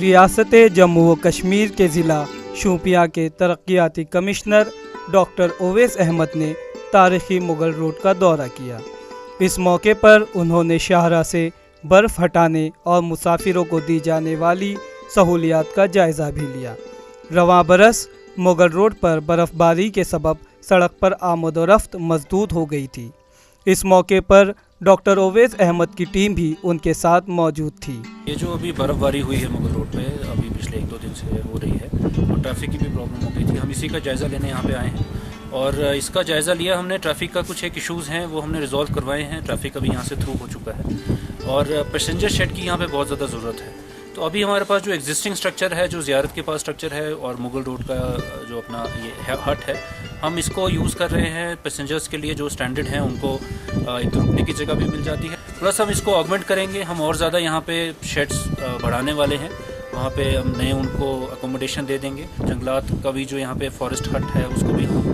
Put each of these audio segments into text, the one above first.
ریاست جموں و کشمیر کے ضلع شوپیاں کے ترقیاتی کمشنر ڈاکٹر اویس احمد نے تاریخی مغل روڈ کا دورہ کیا۔ اس موقع پر انہوں نے شاہراہ سے برف ہٹانے اور مسافروں کو دی جانے والی سہولیات کا جائزہ بھی لیا۔ رواں برس مغل روڈ پر برف باری کے سبب سڑک پر آمد و رفت مسدود ہو گئی تھی۔ اس موقع پر ڈاکٹر اویس احمد کی ٹیم بھی ان کے ساتھ موجود تھی۔ یہ جو ابھی برف باری ہوئی ہے مغل روڈ پہ ابھی پچھلے 1-2 دن سے ہو رہی ہے اور ٹریفک کی بھی پرابلم ہو گئی تھی، ہم اسی کا جائزہ لینے یہاں پہ آئے ہیں اور اس کا جائزہ لیا ہم نے۔ ٹریفک کا کچھ ایک ایشوز ہیں وہ ہم نے ریزالو کروائے ہیں، ٹریفک ابھی یہاں سے تھرو ہو چکا ہے اور پیسنجر شیڈ کی یہاں پہ بہت زیادہ ضرورت ہے۔ تو ابھی ہمارے پاس جو ایگزسٹنگ سٹرکچر ہے، جو زیارت کے پاس سٹرکچر ہے اور مغل روڈ کا جو اپنا یہ ہٹ ہے، ہم اس کو یوز کر رہے ہیں پیسنجرز کے لیے جو اسٹینڈرڈ ہیں، ان کو ایک رکنے کی جگہ بھی مل جاتی ہے، پلس ہم اس کو آگمنٹ کریں گے، ہم اور زیادہ یہاں پہ شیڈز بڑھانے والے ہیں، وہاں پہ ہم نئے ان کو اکوموڈیشن دے دیں گے۔ جنگلات کا بھی جو یہاں پہ فارسٹ ہٹ ہے اس کو بھی ہم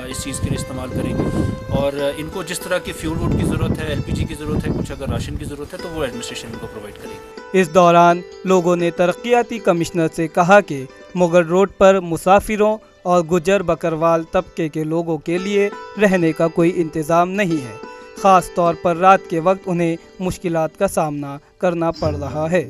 اس چیز کے لیے استعمال کریں گے اور ان کو جس طرح کی فیول ووڈ کی ضرورت ہے، LPG کی ضرورت ہے، کچھ اگر راشن کی ضرورت ہے تو وہ ایڈمنسٹریشن ان کو پرووائڈ کرے گی۔ اس دوران لوگوں نے ترقیاتی کمشنر سے کہا کہ مغل روڈ پر مسافروں اور گجر بکروال طبقے کے لوگوں کے لیے رہنے کا کوئی انتظام نہیں ہے، خاص طور پر رات کے وقت انہیں مشکلات کا سامنا کرنا پڑ رہا ہے۔